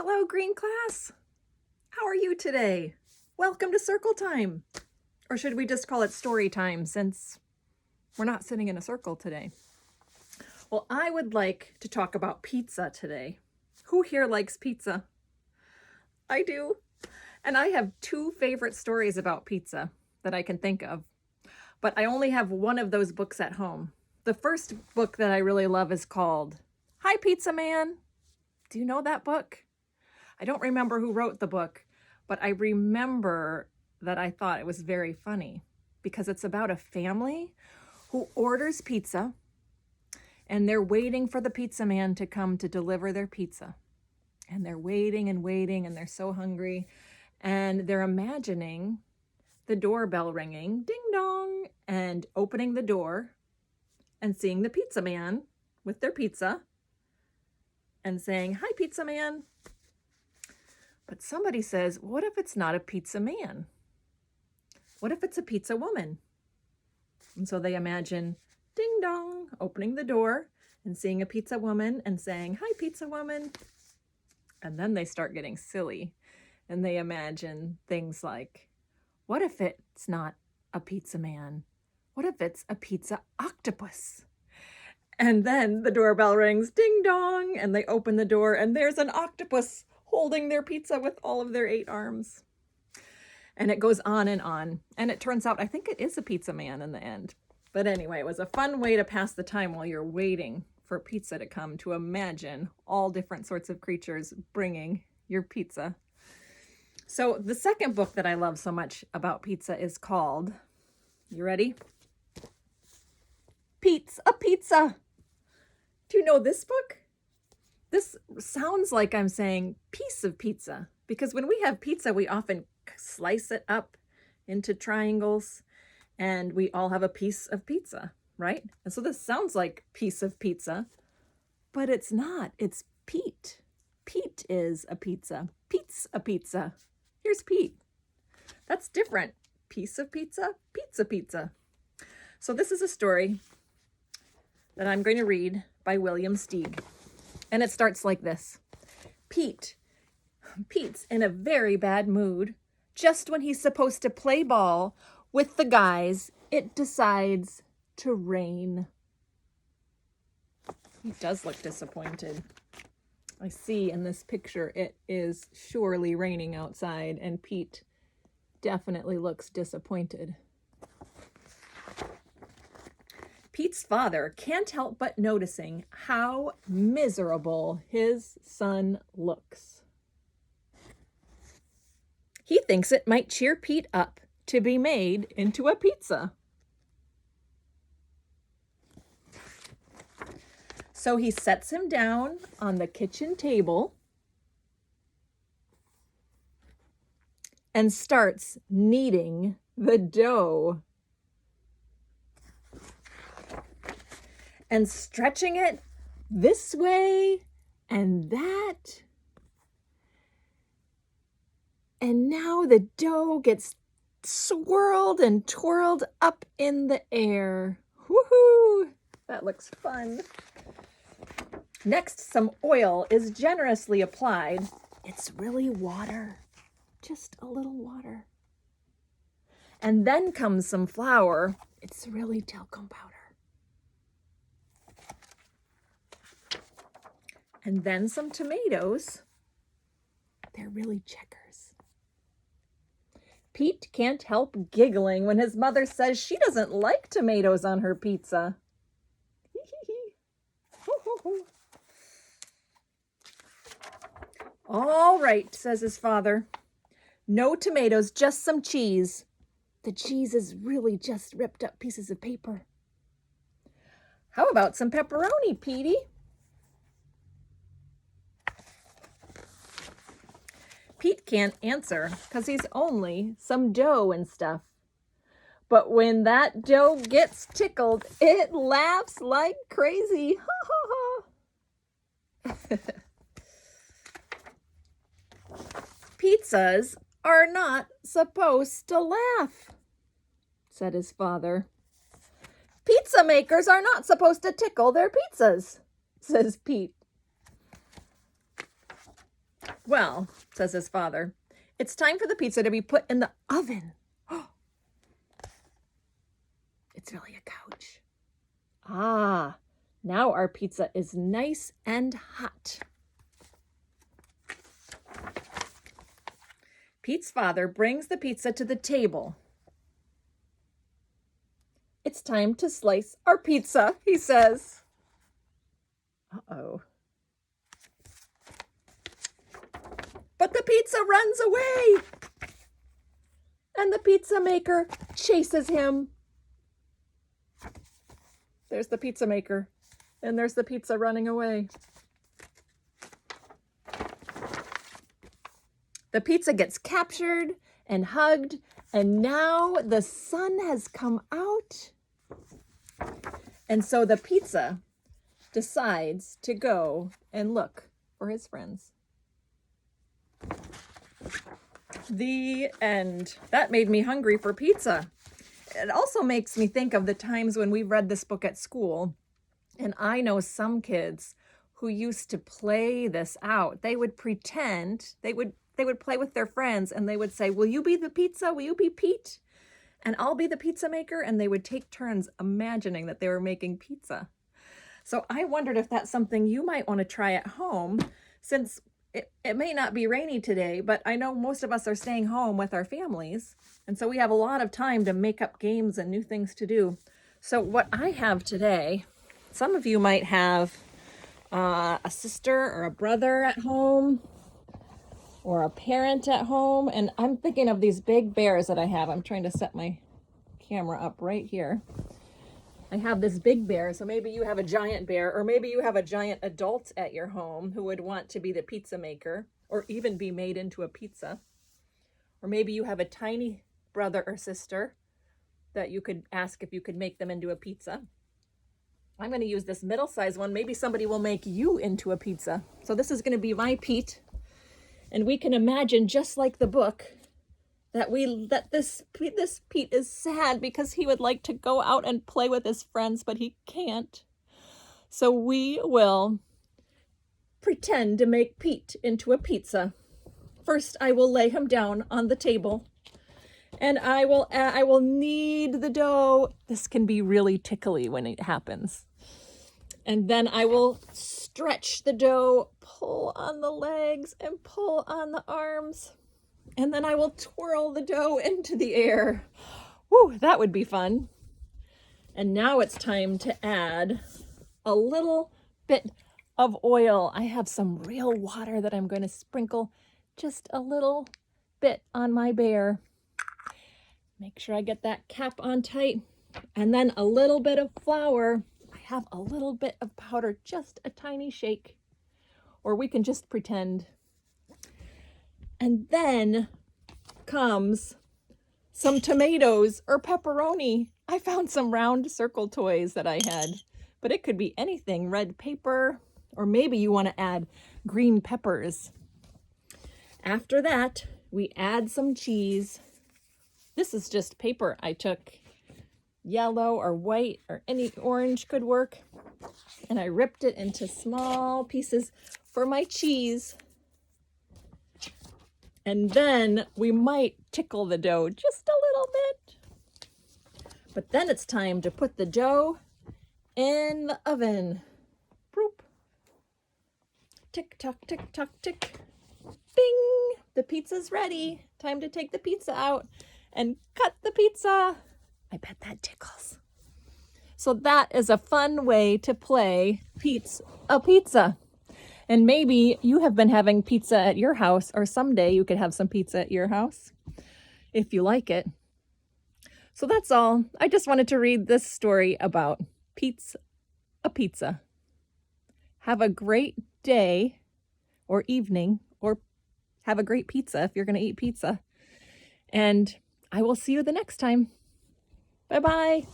Hello, green class. How are you today? Welcome to circle time. Or should we just call it story time since we're not sitting in a circle today? Well, I would like to talk about pizza today. Who here likes pizza? I do. And I have two favorite stories about pizza that I can think of. But I only have one of those books at home. The first book that I really love is called Hi, Pizza Man. Do you know that book? I don't remember who wrote the book, but I remember that I thought it was very funny because it's about a family who orders pizza and they're waiting for the pizza man to come to deliver their pizza. And they're waiting and waiting and they're so hungry and they're imagining the doorbell ringing, ding dong, and opening the door and seeing the pizza man with their pizza and saying, "Hi, pizza man." But somebody says, what if it's not a pizza man? What if it's a pizza woman? And so they imagine ding dong, opening the door and seeing a pizza woman and saying, "Hi, pizza woman." And then they start getting silly and they imagine things like, what if it's not a pizza man? What if it's a pizza octopus? And then the doorbell rings, ding dong, and they open the door and there's an octopus holding their pizza with all of their 8 arms. And it goes on. And it turns out, I think it is a pizza man in the end. But anyway, it was a fun way to pass the time while you're waiting for pizza to come, to imagine all different sorts of creatures bringing your pizza. So the second book that I love so much about pizza is called, you ready? Pete's a Pizza. Do you know this book? This sounds like I'm saying piece of pizza, because when we have pizza, we often slice it up into triangles and we all have a piece of pizza, right? And so this sounds like piece of pizza, but it's not. It's Pete. Pete is a pizza. Pete's a pizza. Here's Pete. That's different. Piece of pizza, pizza pizza. So this is a story that I'm going to read by William Steig. And it starts like this. Pete's in a very bad mood. Just when he's supposed to play ball with the guys, it decides to rain. He does look disappointed. I see in this picture it is surely raining outside, and Pete definitely looks disappointed. Pete's father can't help but noticing how miserable his son looks. He thinks it might cheer Pete up to be made into a pizza. So he sets him down on the kitchen table and starts kneading the dough and stretching it this way and that. And now the dough gets swirled and twirled up in the air. Woohoo! That looks fun. Next, some oil is generously applied. It's really water, just a little water. And then comes some flour. It's really talcum powder. And then some tomatoes. They're really checkers. Pete can't help giggling when his mother says she doesn't like tomatoes on her pizza. All right, says his father. No tomatoes, just some cheese. The cheese is really just ripped up pieces of paper. How about some pepperoni, Petey? Pete can't answer because he's only some dough and stuff. But when that dough gets tickled, it laughs like crazy. Ha ha ha. Pizzas are not supposed to laugh, said his father. Pizza makers are not supposed to tickle their pizzas, says Pete. Well, says his father, it's time for the pizza to be put in the oven. It's really a couch. Ah, now our pizza is nice and hot. Pete's father brings the pizza to the table. It's time to slice our pizza, he says. Uh-oh. But the pizza runs away, and the pizza maker chases him. There's the pizza maker, and there's the pizza running away. The pizza gets captured and hugged, and now the sun has come out. And so the pizza decides to go and look for his friends. The end. That made me hungry for pizza. It also makes me think of the times when we read this book at school, and I know some kids who used to play this out. They would pretend, they would play with their friends, and they would say, will you be the pizza? Will you be Pete? And I'll be the pizza maker. And they would take turns imagining that they were making pizza. So I wondered if that's something you might want to try at home, since it may not be rainy today, but I know most of us are staying home with our families. And so we have a lot of time to make up games and new things to do. So what I have today, some of you might have a sister or a brother at home, or a parent at home. And I'm thinking of these big bears that I have. I'm trying to set my camera up right here. I have this big bear, so maybe you have a giant bear, or maybe you have a giant adult at your home who would want to be the pizza maker, or even be made into a pizza. Or maybe you have a tiny brother or sister that you could ask if you could make them into a pizza. I'm going to use this middle-sized one. Maybe somebody will make you into a pizza. So this is going to be my Pete. And we can imagine, just like the book, that this Pete is sad because he would like to go out and play with his friends, but he can't. So we will pretend to make Pete into a pizza. First, I will lay him down on the table, and I will knead the dough. This can be really tickly when it happens. And then I will stretch the dough, pull on the legs and pull on the arms. And then I will twirl the dough into the air. Whew, that would be fun. And now it's time to add a little bit of oil. I have some real water that I'm going to sprinkle just a little bit on my bear. Make sure I get that cap on tight. And then a little bit of flour. I have a little bit of powder, just a tiny shake. Or we can just pretend. And then comes some tomatoes or pepperoni. I found some round circle toys that I had, but it could be anything, red paper, or maybe you want to add green peppers. After that, we add some cheese. This is just paper I took. Yellow or white or any orange could work. And I ripped it into small pieces for my cheese. And then we might tickle the dough just a little bit. But then it's time to put the dough in the oven. Boop. Tick tock, tick tock, tick. Bing! The pizza's ready. Time to take the pizza out and cut the pizza. I bet that tickles. So that is a fun way to play Pete's a Pizza. And maybe you have been having pizza at your house, or someday you could have some pizza at your house if you like it. So that's all. I just wanted to read this story about Pete's a Pizza. Have a great day or evening, or have a great pizza if you're going to eat pizza. And I will see you the next time. Bye-bye.